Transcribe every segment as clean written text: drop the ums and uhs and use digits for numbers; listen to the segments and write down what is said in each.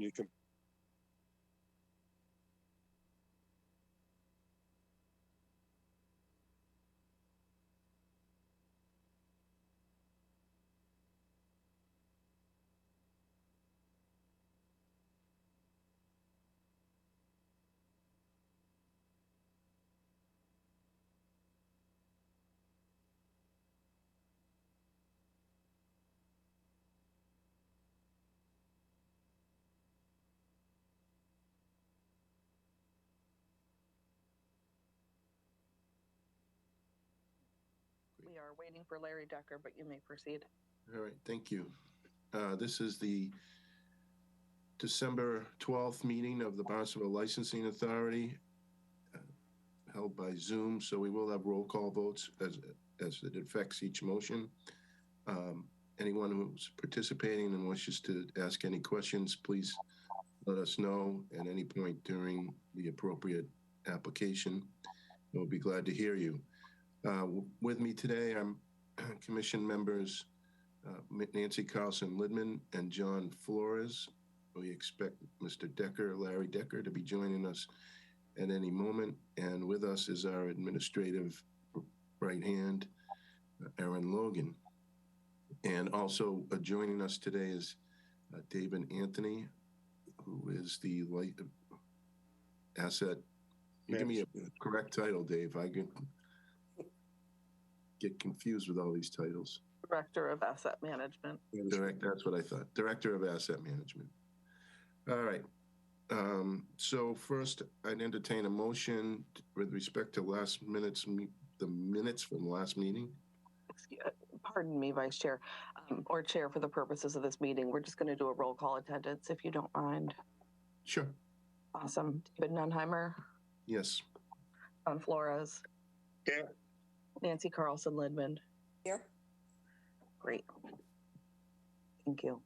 you can. We are waiting for Larry Decker, but you may proceed. All right, thank you. This is the December 12th meeting of the Barnstable Licensing Authority, held by Zoom, so we will have roll call votes as it affects each motion. Anyone who's participating and wishes to ask any questions, please let us know at any point during the appropriate application. We'll be glad to hear you. With me today, I'm Commission members Nancy Carlson-Lidman and John Flores. We expect Mr. Decker, Larry Decker, to be joining us at any moment. And with us is our administrative right hand, Aaron Logan. And also joining us today is David Anthony, who is the asset. You give me a correct title, Dave. I get confused with all these titles. Director of Asset Management. That's what I thought. Director of Asset Management. All right. So first, I'd entertain a motion with respect to the minutes from last meeting. Pardon me, Vice Chair, or Chair, for the purposes of this meeting. We're just going to do a roll call attendance, if you don't mind. Sure. Awesome. David Nunheimer. Yes. John Flores. Here. Nancy Carlson-Lidman. Here. Great. Thank you.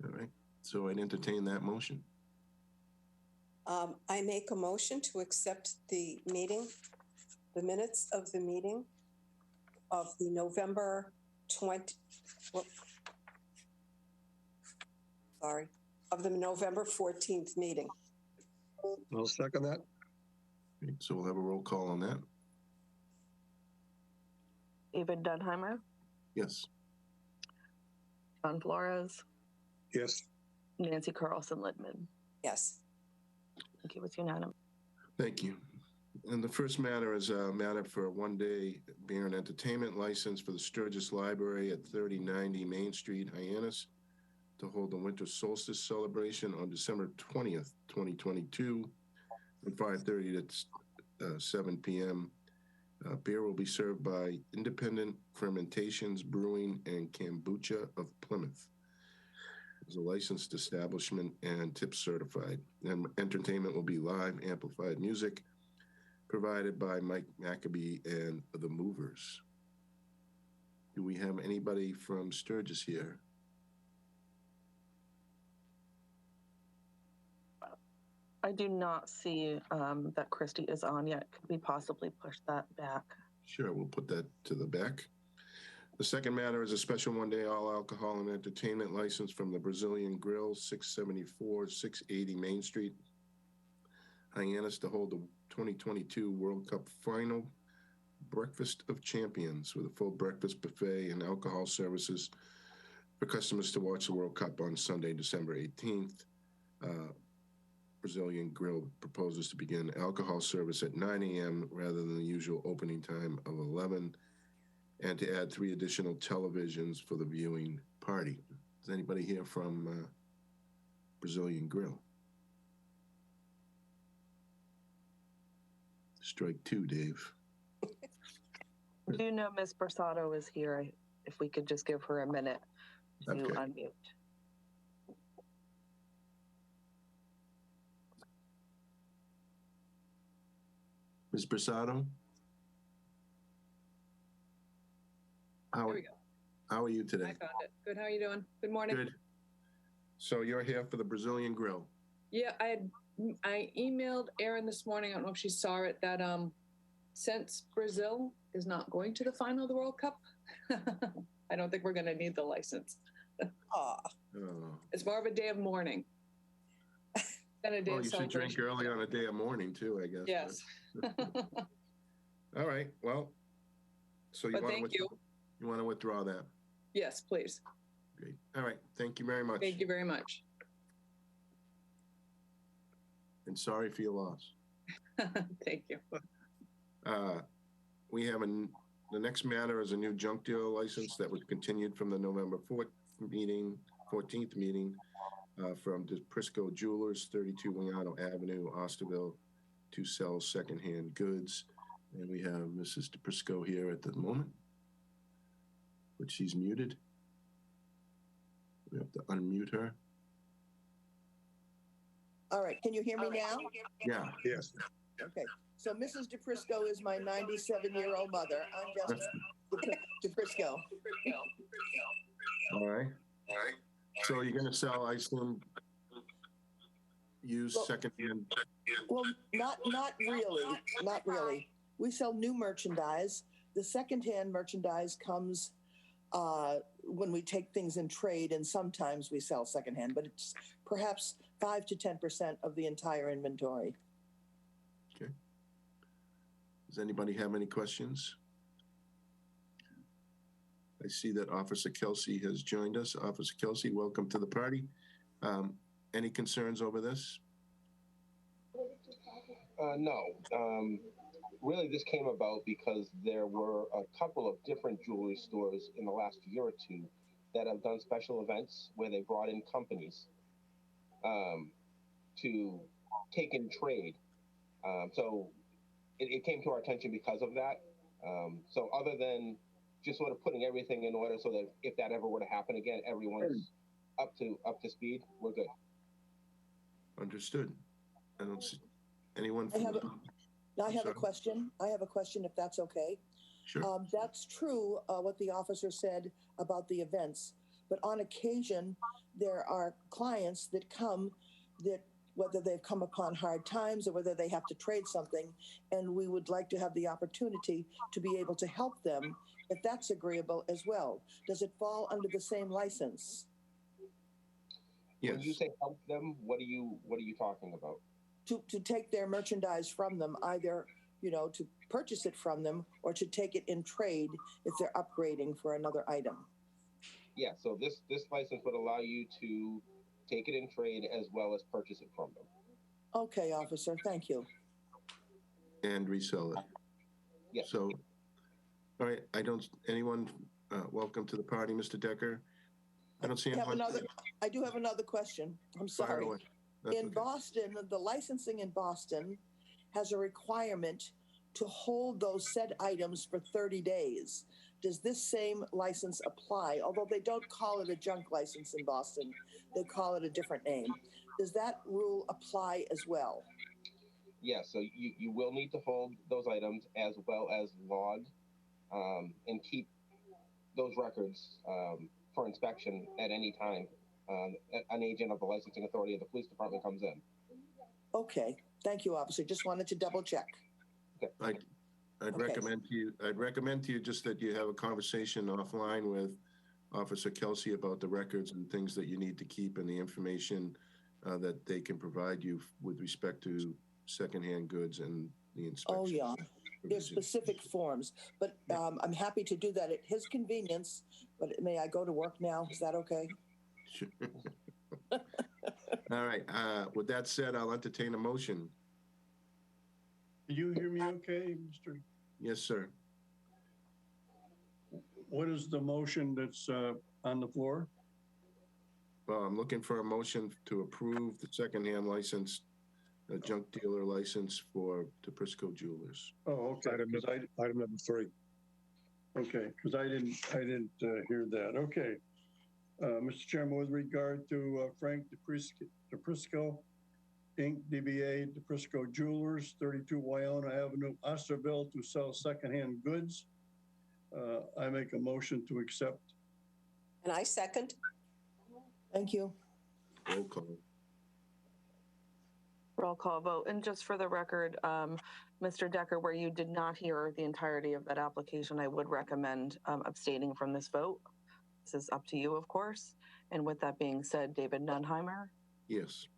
All right. So I'd entertain that motion. I make a motion to accept the minutes of the meeting of the November 14th meeting. I'll second that. Okay, so we'll have a roll call on that. David Dunheimer. Yes. John Flores. Yes. Nancy Carlson-Lidman. Yes. Thank you. It's unanimous. Thank you. And the first matter is a matter for a one-day beer and entertainment license for the Sturgis Library at 3090 Main Street, Hyannis, to hold the winter solstice celebration on December 20th, 2022, from 5:30 to 7 p.m. Beer will be served by Independent Fermentations Brewing and Kombucha of Plymouth. It's a licensed establishment and tip certified. And entertainment will be live amplified music provided by Mike Maccabee and the Movers. Do we have anybody from Sturgis here? I do not see that Christy is on yet. Could we possibly push that back? Sure, we'll put that to the back. The second matter is a special one-day all-alcohol and entertainment license from the Brazilian Grill, 674 680 Main Street, Hyannis, to hold the 2022 World Cup Final Breakfast of Champions with a full breakfast buffet and alcohol services for customers to watch the World Cup on Sunday, December 18th. Brazilian Grill proposes to begin alcohol service at 9 a.m. rather than the usual opening time of 11, and to add 3 additional televisions for the viewing party. Is anybody here from Brazilian Grill? Strike 2, Dave. I do know Ms. Bersato is here. If we could just give her a minute to unmute. Ms. Bersato? There we go. How are you today? I found it. Good. How are you doing? Good morning. Good. So you're here for the Brazilian Grill? Yeah, I emailed Erin this morning. I don't know if she saw it, that since Brazil is not going to the final of the World Cup, I don't think we're going to need the license. Oh. It's more of a day of mourning. Then a day Well, of you should drink celebration. early on a day of mourning too, I guess. Yes. but- All right, well, so you But want thank to, you. you want to withdraw that? Yes, please. Great. All right, thank you very much. Thank you very much. And sorry for your loss. Thank you. We have the next matter is a new junk dealer license that was continued from the November 14th meeting from DePrisco Jewelers, 32 Wingano Avenue, Osterville, to sell secondhand goods. And we have Mrs. DePrisco here at the moment, but she's muted. We have to unmute her. All right, can you hear me now? Yeah. Yes. Okay, so Mrs. DePrisco is my 97-year-old mother. I'm just DePrisco. All right. So you're going to sell, I assume, used Well- secondhand? Well, not really. We sell new merchandise. The secondhand merchandise comes when we take things in trade, and sometimes we sell secondhand, but it's perhaps 5 to 10% of the entire inventory. Okay. Does anybody have any questions? I see that Officer Kelsey has joined us. Officer Kelsey, welcome to the party. Any concerns over this? No. Really, this came about because there were a couple of different jewelry stores in the last year or two that have done special events where they brought in companies to take in trade. So it came to our attention because of that. So other than just sort of putting everything in order so that if that ever were to happen again, everyone's up to speed, we're good. Understood. I don't see anyone. I have a sorry. question. I have a question, if that's okay. Sure. That's true, what the officer said about the events, but on occasion, there are clients that come that whether they've come upon hard times or whether they have to trade something, and we would like to have the opportunity to be able to help them if that's agreeable as well. Does it fall under the same license? Yes. When you say help them, what are you talking about? To take their merchandise from them, either, to purchase it from them or to take it in trade if they're upgrading for another item. Yeah, so this license would allow you to take it in trade as well as purchase it from them. Okay, officer, thank you. And resell it. Yes. So, all right, anyone, welcome to the party, Mr. Decker. I don't see anyone. I do have another question. I'm Fire sorry. away. That's In okay. Boston, the licensing in Boston has a requirement to hold those said items for 30 days. Does this same license apply? Although they don't call it a junk license in Boston, they call it a different name. Does that rule apply as well? Yeah, so you will need to hold those items as well as log and keep those records for inspection at any time. An agent of the licensing authority of the police department comes in. Okay, thank you, officer. Just wanted to double check. I'd Okay. recommend to you just that you have a conversation offline with Officer Kelsey about the records and things that you need to keep and the information that they can provide you with respect to secondhand goods and the inspection. Oh, yeah. There's specific forms, but I'm happy to do that at his convenience. But may I go to work now? Is that okay? Sure. All right. With that said, I'll entertain a motion. Can you hear me okay, Mr.? Yes, sir. What is the motion that's on the floor? Well, I'm looking for a motion to approve the secondhand license, a junk dealer license for DePrisco Jewelers. Oh, okay. Item number 3. Okay, because I didn't hear that. Okay. Mr. Chairman, with regard to Frank DePrisco, Inc., DBA DePrisco Jewelers, 32 Wyona Avenue, Osterville, to sell secondhand goods, I make a motion to accept. And I second. Thank you. Roll call. Roll call vote. And just for the record, Mr. Decker, where you did not hear the entirety of that application, I would recommend abstaining from this vote. This is up to you, of course. And with that being said, David Nunheimer, Yes.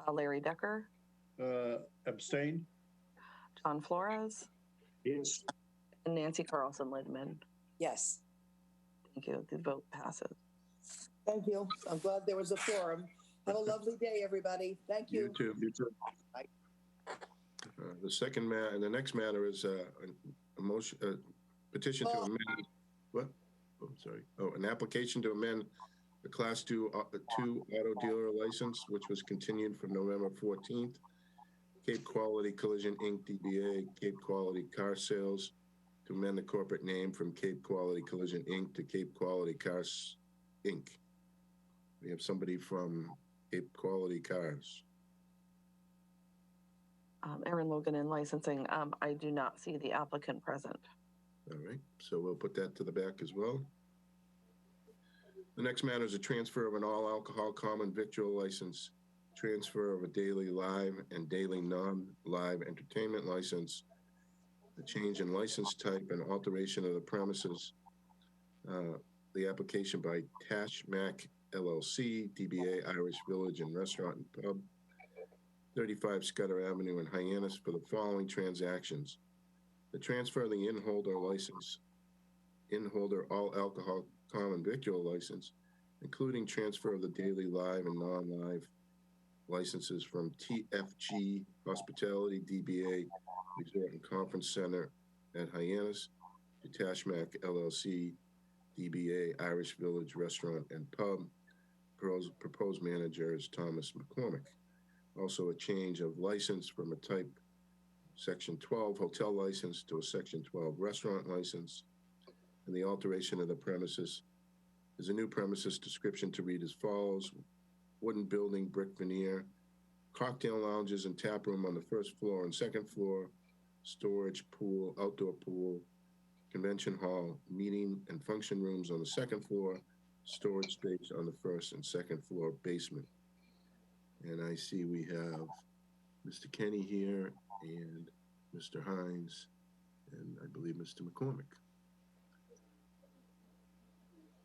Larry Decker, Abstain? John Flores, Yes. and Nancy Carlson Lidman. Yes. Thank you. The vote passes. Thank you. I'm glad there was a forum. Have a lovely day, everybody. Thank you. You too. The next matter is a motion, petition to amend, what? Oh, sorry. Oh, an application to amend the Class 2 auto dealer license, which was continued from November 14th. Cape Quality Collision Inc., DBA, Cape Quality Car Sales, to amend the corporate name from Cape Quality Collision Inc. to Cape Quality Cars Inc. We have somebody from Cape Quality Cars. Erin Logan in licensing. I do not see the applicant present. All right, so we'll put that to the back as well. The next matter is a transfer of an all-alcohol common victual license, transfer of a daily live and daily non-live entertainment license, a change in license type and alteration of the premises. The application by Tash Mac LLC, DBA Irish Village and Restaurant and Pub, 35 Scudder Avenue in Hyannis, for the following transactions. The transfer of the in-holder license, in-holder all alcohol common victual license, including transfer of the daily live and non-live licenses from TFG Hospitality, DBA Resort and Conference Center at Hyannis, to Tashmac LLC, DBA Irish Village Restaurant and Pub. Proposed manager is Thomas McCormick. Also a change of license from a type Section 12 hotel license to a Section 12 restaurant license. And the alteration of the premises is a new premises description to read as follows: wooden building, brick veneer, cocktail lounges and tap room on the first floor and second floor, storage, pool, outdoor pool, convention hall, meeting and function rooms on the second floor, storage space on the first and second floor basement. And I see we have Mr. Kenny here and Mr. Hines, and I believe Mr. McCormick.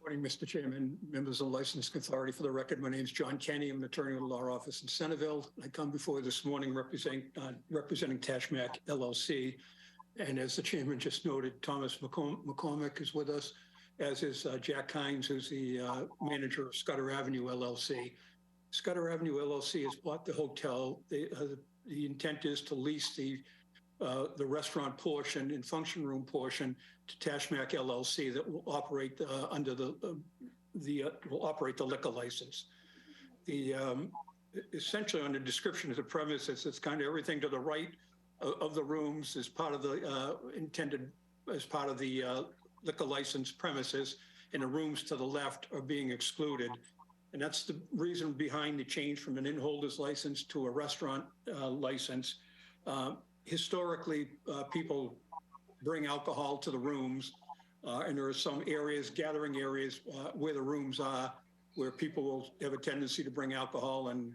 Morning, Mr. Chairman, members of the Licensing Authority. For the record, my name is John Kenny. I'm an attorney with the law office in Centerville. I come before you this morning representing Tashmac LLC. And as the chairman just noted, Thomas McCormick is with us, as is Jack Hines, who's the manager of Scudder Avenue LLC. Scudder Avenue LLC has bought the hotel. The intent is to lease the restaurant portion and function room portion to Tashmac LLC that will operate under will operate the liquor license. Essentially on the description of the premises, it's kind of everything to the right of the rooms is part of the intended as part of the liquor license premises, and the rooms to the left are being excluded. And that's the reason behind the change from an in-holders license to a restaurant license. Historically, people bring alcohol to the rooms, and there are some areas, gathering areas, where the rooms are, where people will have a tendency to bring alcohol and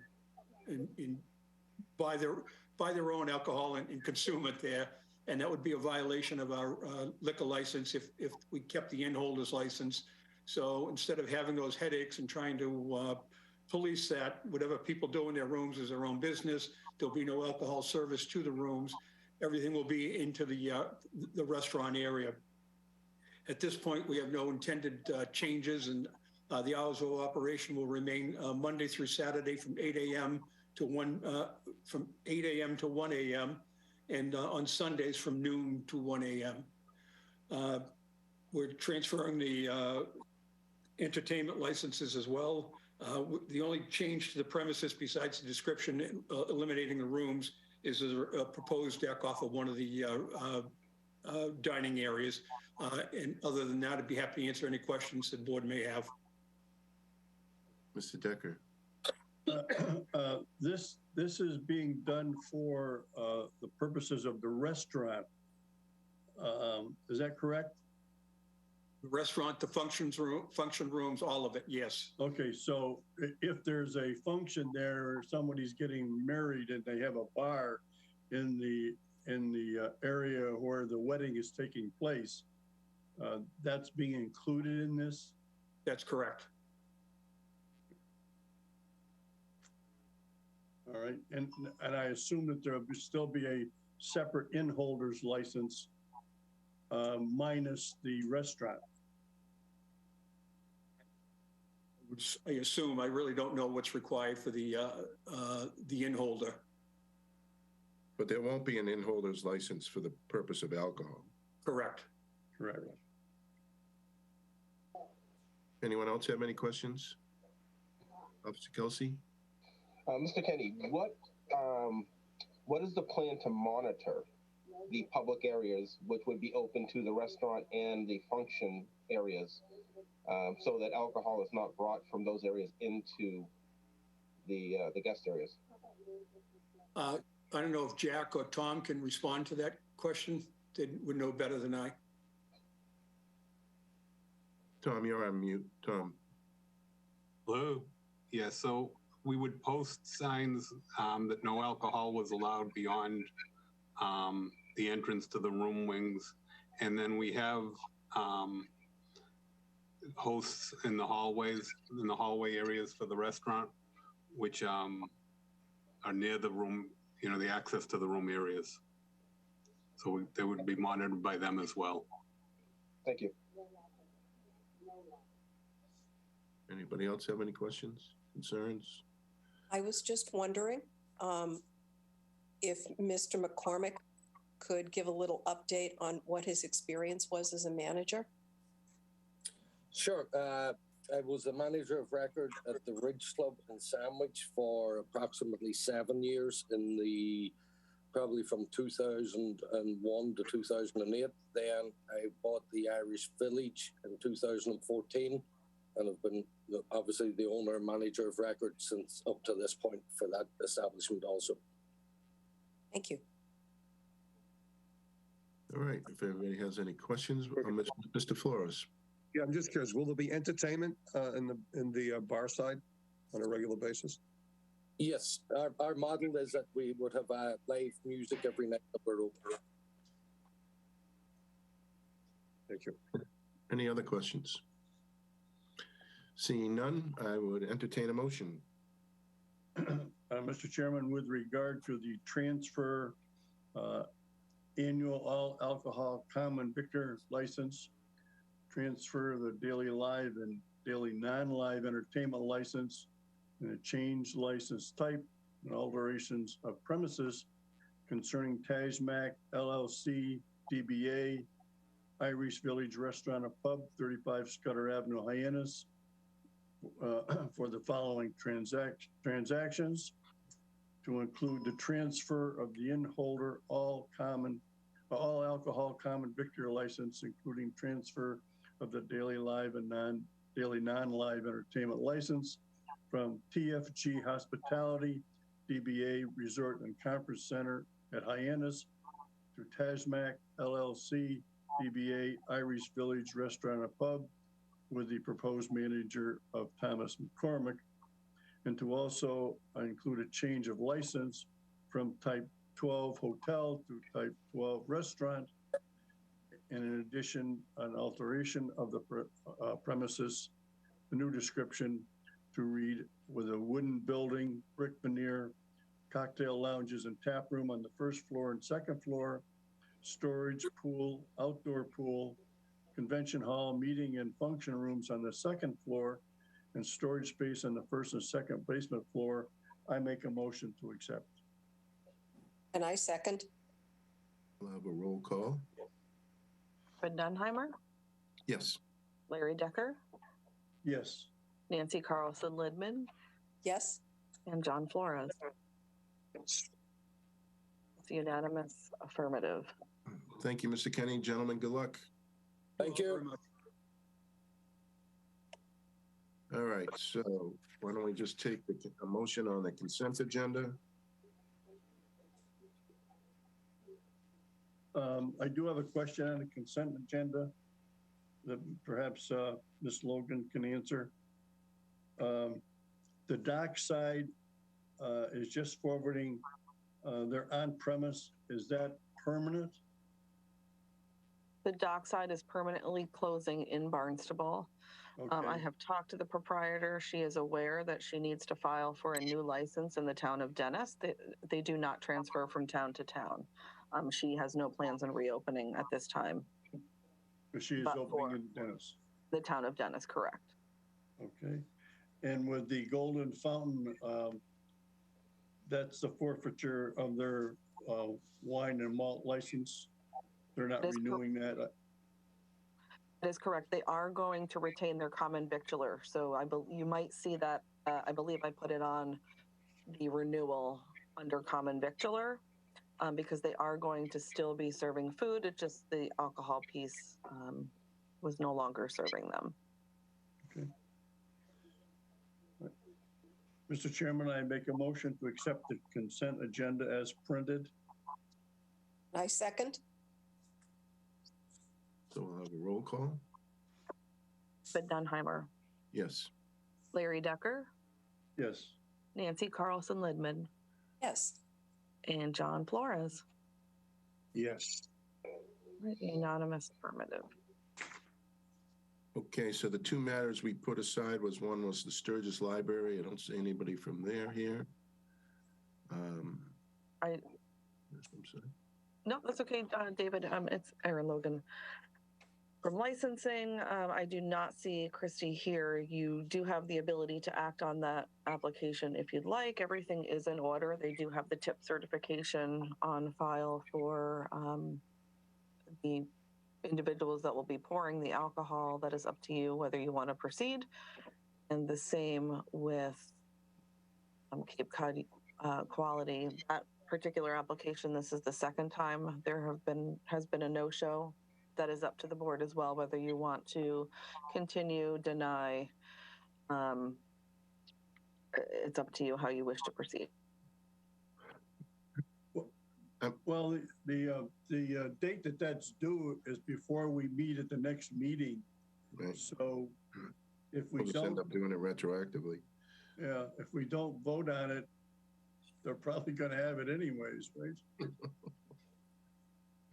buy their own alcohol and consume it there. And that would be a violation of our liquor license if we kept the in-holders license. So instead of having those headaches and trying to police that, whatever people do in their rooms is their own business. There'll be no alcohol service to the rooms. Everything will be into the restaurant area. At this point, we have no intended changes, and the hours of operation will remain Monday through Saturday from 8 a.m. to 1 a.m. and on Sundays from noon to 1 a.m. We're transferring the entertainment licenses as well. The only change to the premises besides the description eliminating the rooms is a proposed deck off of one of the dining areas. And other than that, I'd be happy to answer any questions the board may have. Mr. Decker. This is being done for the purposes of the restaurant. Is that correct? The restaurant, the function rooms, all of it, yes. Okay, so if there's a function there or somebody's getting married and they have a bar in the area where the wedding is taking place, that's being included in this? That's correct. All right, and I assume that there will still be a separate in-holders license minus the restaurant. Which I assume, I really don't know what's required for the in-holder. But there won't be an in-holder's license for the purpose of alcohol. Correct. Correct. Anyone else have any questions? Officer Kelsey? Mr. Kenny, what is the plan to monitor the public areas which would be open to the restaurant and the function areas, so that alcohol is not brought from those areas into the guest areas? I don't know if Jack or Tom can respond to that question. They would know better than I. Tom, you're on mute. Tom. Hello. Yeah, so we would post signs that no alcohol was allowed beyond the entrance to the room wings. And then we have hosts in the hallways, in the hallway areas for the restaurant, which are near the room, you know, the access to the room areas. So they would be monitored by them as well. Thank you. Anybody else have any questions, concerns? I was just wondering if Mr. McCormick could give a little update on what his experience was as a manager. Sure. I was the manager of record at the Ridge Club in Sandwich for approximately 7 years, probably from 2001 to 2008. Then I bought the Irish Village in 2014, and I've been obviously the owner and manager of record since up to this point for that establishment also. Thank you. All right, if everybody has any questions, Mr. Flores. Yeah, I'm just curious, will there be entertainment in the bar side on a regular basis? Yes, our model is that we would have live music every night that we're open. Thank you. Any other questions? Seeing none, I would entertain a motion. Mr. Chairman, with regard to the transfer annual all alcohol common victor license, transfer the daily live and daily non-live entertainment license, and a change license type and alterations of premises concerning Tajmac LLC, DBA, Irish Village Restaurant and Pub, 35 Scudder Avenue, Hyannis, for the following transactions, to include the transfer of the in-holder all alcohol common victor license, including transfer of the daily live and daily non-live entertainment license from TFG Hospitality, DBA Resort and Conference Center at Hyannis, to Tajmac LLC, DBA Irish Village Restaurant and Pub, with the proposed manager of Thomas McCormick, and to also include a change of license from type 12 hotel to type 12 restaurant, and in addition, an alteration of the premises, the new description to read with a wooden building, brick veneer, cocktail lounges and tap room on the first floor and second floor, storage, pool, outdoor pool, convention hall, meeting and function rooms on the second floor, and storage space on the first and second basement floor. I make a motion to accept. And I second. We'll have a roll call. Fred Dunheimer, Yes. Larry Decker, Yes. Nancy Carlson Lidman, Yes. and John Flores. It's unanimous affirmative. Thank you, Mr. Kenny. Gentlemen, good luck. Thank you. All right, so why don't we just take a motion on the consent agenda? I do have a question on the consent agenda that perhaps Ms. Logan can answer. The dock side is just forwarding their on-premise. Is that permanent? The dockside is permanently closing in Barnstable. I Okay, have talked to the proprietor. She is aware that she needs to file for a new license in the town of Dennis. They do not transfer from town to town. She has no plans on reopening at this time. but she is but opening for- in Dennis. The town of Dennis, correct. Okay. And with the Golden Fountain, that's the forfeiture of their wine and malt license. They're not That is renewing that. That is correct. They are going to retain their common victular. So you might see that, I believe I put it on the renewal under common victular, because they are going to still be serving food. It's just the alcohol piece was no longer serving them. Okay. Mr. Chairman, I make a motion to accept the consent agenda as printed. I second. So we'll have a roll call. But Dunheimer, Yes. Larry Decker, Yes. Nancy Carlson Lidman, Yes. and John Flores. Yes. Unanimous affirmative. Okay, so the two matters we put aside one was the Sturgis Library. I don't see anybody from there here. I'm sorry. No, that's okay, David. It's Aaron Logan. From licensing, I do not see Christy here. You do have the ability to act on that application if you'd like. Everything is in order. They do have the tip certification on file for the individuals that will be pouring the alcohol. That is up to you whether you want to proceed. And the same with Cape Cod Quality. That particular application, this is the second time there has been a no-show. That is up to the board as well, whether you want to continue, deny. It's up to you how you wish to proceed. Well, the date that's due is before we meet at the next meeting. Right. So if we We'll just end don't, up doing it retroactively. yeah, if we don't vote on it, they're probably going to have it anyways, right?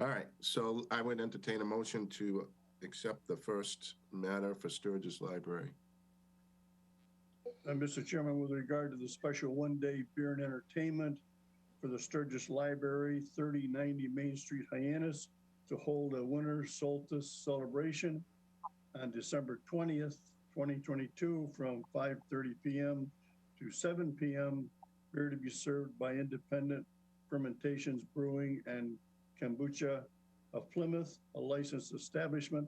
All right, so I would entertain a motion to accept the first matter for Sturgis Library. Mr. Chairman, with regard to the special one-day beer and entertainment for the Sturgis Library, 3090 Main Street, Hyannis, to hold a winter solstice celebration on December 20th, 2022, from 5:30 p.m. to 7 p.m. Beer to be served by Independent Fermentations Brewing and Kombucha of Plymouth, a licensed establishment.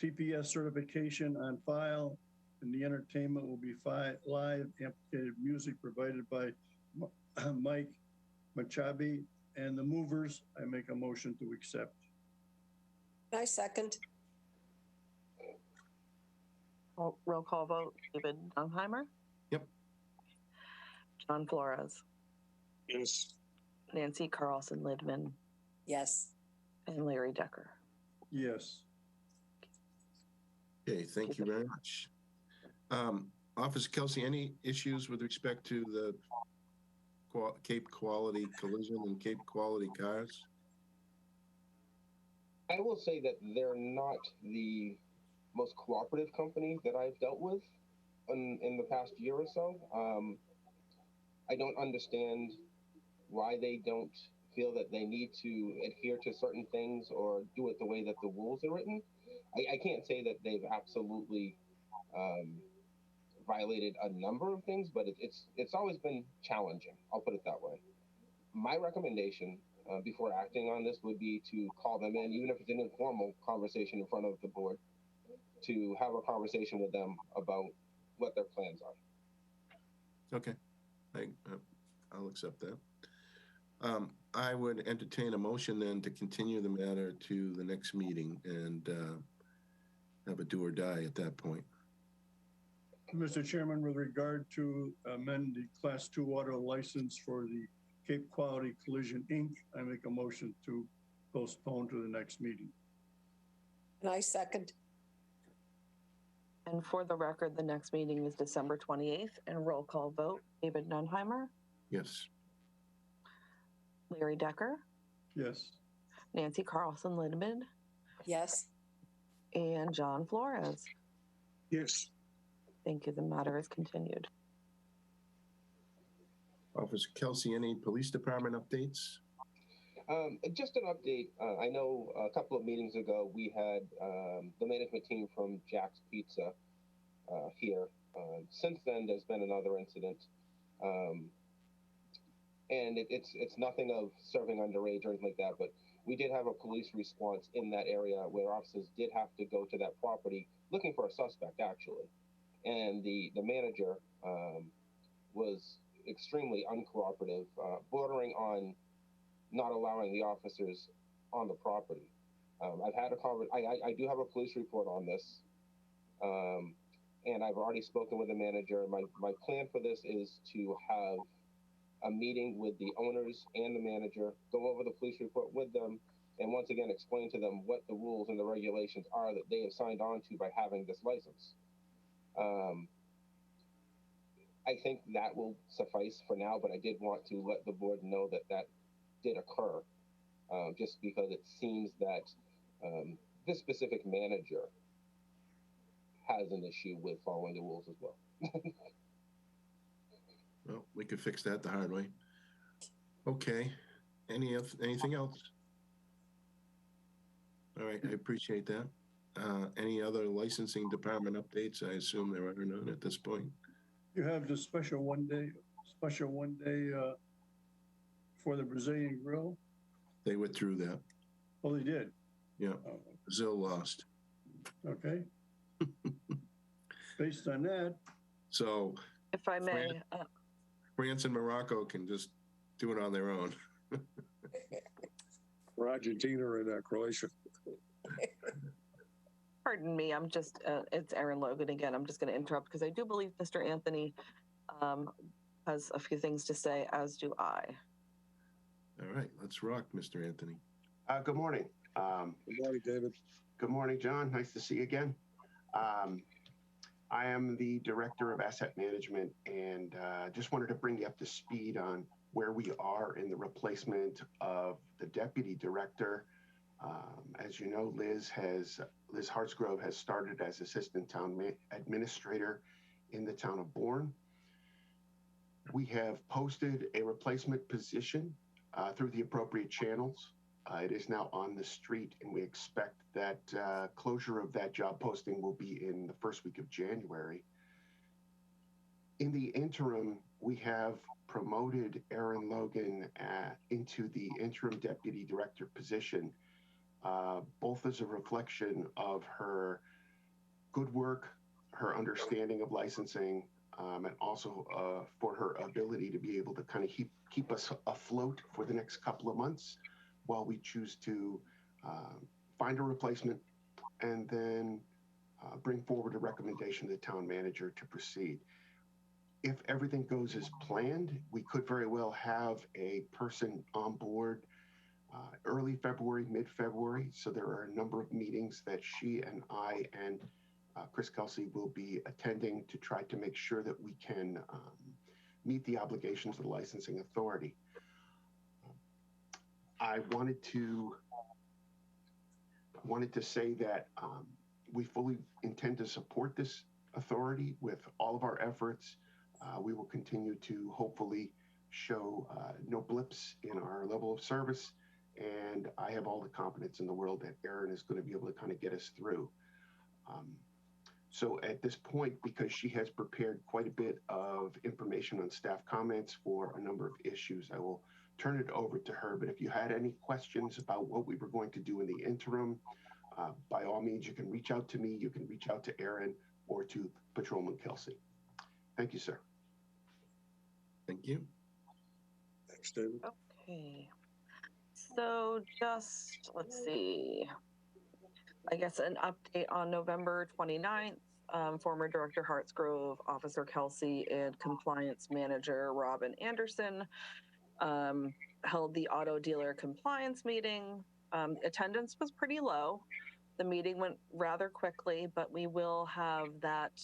TPS certification on file, and the entertainment will be live amplified music provided by Mike Machabi and the Movers. I make a motion to accept. I second. Roll call vote. David Dunheimer? Yep. John Flores? Yes. Nancy Carlson Lidman? Yes. And Larry Decker? Yes. Okay, thank you very much. Officer Kelsey, any issues with respect to the Cape Quality Collision and Cape Quality Cars? I will say that they're not the most cooperative company that I've dealt with in the past year or so. I don't understand why they don't feel that they need to adhere to certain things or do it the way that the rules are written. I can't say that they've absolutely violated a number of things, but it's always been challenging. I'll put it that way. My recommendation before acting on this would be to call them in, even if it's an informal conversation in front of the board, to have a conversation with them about what their plans are. Okay, I'll accept that. I would entertain a motion then to continue the matter to the next meeting and have a do or die at that point. Mr. Chairman, with regard to amend the Class 2 auto license for the Cape Quality Collision, Inc., I make a motion to postpone to the next meeting. And I second. And for the record, the next meeting is December 28th, and roll call vote. David Dunheimer? Yes. Larry Decker? Yes. Nancy Carlson Lidman? Yes. And John Flores? Yes. Thank you. The matter is continued. Officer Kelsey, any police department updates? Just an update. I know a couple of meetings ago we had the management team from Jack's Pizza here. Since then, there's been another incident, and it's nothing of serving underage or anything like that. But we did have a police response in that area where officers did have to go to that property looking for a suspect, actually, and the manager was extremely uncooperative, bordering on not allowing the officers on the property. I've had I do have a police report on this, and I've already spoken with the manager. My plan for this is to have a meeting with the owners and the manager, go over the police report with them, and once again explain to them what the rules and the regulations are that they have signed on to by having this license. I think that will suffice for now, but I did want to let the board know that that did occur, just because it seems that this specific manager has an issue with following the rules as well. Well, we could fix that the hard way. Okay. Anything else? All right, I appreciate that. Any other licensing department updates? I assume there are none at this point. You have the special one day for the Brazilian grill. They withdrew that. Oh, they did. Yeah, Oh, Brazil lost. okay. Based on that, So If I may, France and Morocco can just do it on their own. Or Argentina and Croatia. pardon me, I'm just, it's Erin Logan again. I'm just going to interrupt because I do believe Mr. Anthony has a few things to say, as do I. All right, let's rock, Mr. Anthony. Good morning. Good morning, David. Good morning, John. Nice to see you again. I am the Director of Asset Management, and just wanted to bring you up to speed on where we are in the replacement of the Deputy Director. As you know, Liz Hartsgrove has started as Assistant Town Administrator in the town of Bourne. We have posted a replacement position through the appropriate channels. It is now on the street, and we expect that closure of that job posting will be in the first week of January. In the interim, we have promoted Erin Logan into the interim deputy director position, both as a reflection of her good work, her understanding of licensing, and also for her ability to be able to kind of keep us afloat for the next couple of months while we choose to find a replacement and then bring forward a recommendation to the town manager to proceed. If everything goes as planned, we could very well have a person on board early February, mid-February. So there are a number of meetings that she and I and Chris Kelsey will be attending to try to make sure that we can meet the obligations of the licensing authority. I wanted to say that we fully intend to support this authority with all of our efforts. We will continue to hopefully show no blips in our level of service, and I have all the confidence in the world that Erin is going to be able to kind of get us through. So at this point, because she has prepared quite a bit of information on staff comments for a number of issues, I will turn it over to her. But if you had any questions about what we were going to do in the interim, by all means, you can reach out to me, you can reach out to Erin or to Patrolman Kelsey. Thank you, sir. Thank you. Thanks, David. Okay. So just, let's see, I guess an update on November 29th, former Director Hartsgrove, Officer Kelsey, and Compliance Manager Robin Anderson held the auto dealer compliance meeting. Attendance was pretty low. The meeting went rather quickly, but we will have that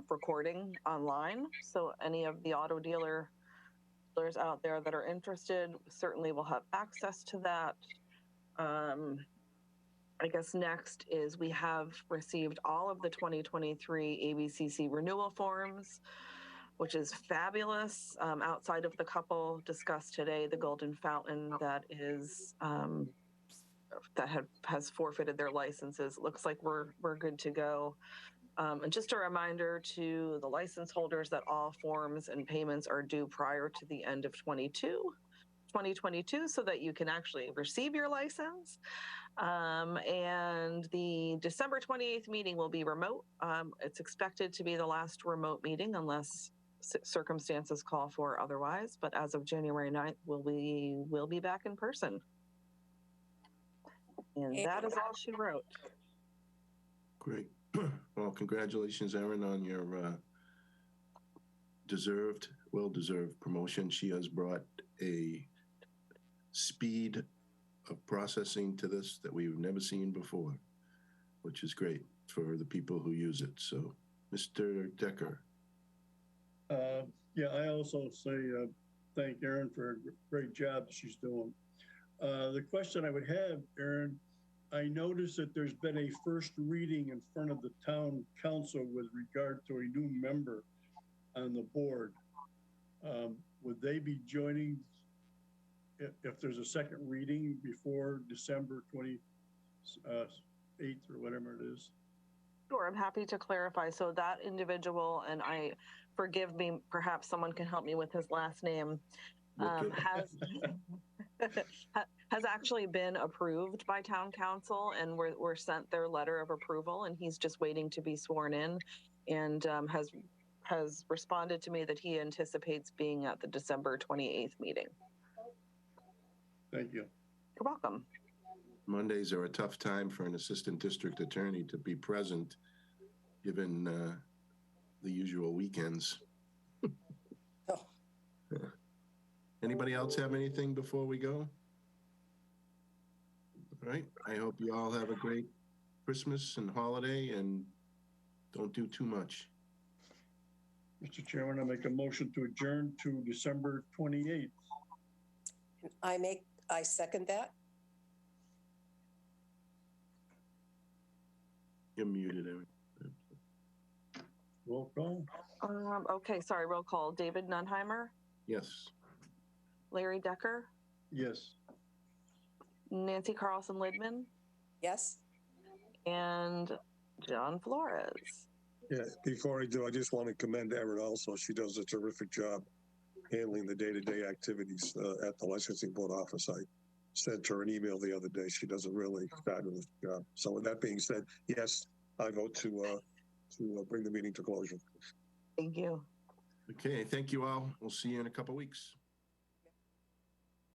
recording online. So any of the auto dealers out there that are interested certainly will have access to that. I guess next is we have received all of the 2023 ABCC renewal forms, which is fabulous. Outside of the couple discussed today, the Golden Fountain that is has forfeited their licenses. It looks like we're good to go. And just a reminder to the license holders that all forms and payments are due prior to the end of 2022, so that you can actually receive your license. And the December 28th meeting will be remote. It's expected to be the last remote meeting unless circumstances call for otherwise. But as of January 9th, we'll be back in person. And that is all she wrote. Great. Well, congratulations, Erin, on your well-deserved promotion. She has brought a speed of processing to this that we've never seen before, which is great for the people who use it. So, Mr. Decker. Yeah, I also say thank Erin for a great job that she's doing. The question I would have, Erin, I noticed that there's been a first reading in front of the town council with regard to a new member on the board. Would they be joining if there's a second reading before December 28th or whatever it is? Sure, I'm happy to clarify. So that individual, and forgive me, perhaps someone can help me with his last name, has actually been approved by town council, and we're sent their letter of approval, and he's just waiting to be sworn in, and has responded to me that he anticipates being at the December 28th meeting. Thank you. You're welcome. Mondays are a tough time for an assistant district attorney to be present, given the usual weekends. Oh. Anybody else have anything before we go? All right. I hope you all have a great Christmas and holiday, and don't do too much. Mr. Chairman, I make a motion to adjourn to December 28th. I second that. You're muted, Erin. Roll call. Okay, sorry, roll call. David Nunheimer, Yes. Larry Decker, Yes. Nancy Carlson Lidman, Yes. and John Flores. Yeah, before I do, I just want to commend Erin also. She does a terrific job handling the day-to-day activities at the licensing board office. I sent her an email the other day. She does a really fabulous job. So with that being said, yes, I vote to bring the meeting to closure. Thank you. Okay, thank you all. We'll see you in a couple weeks.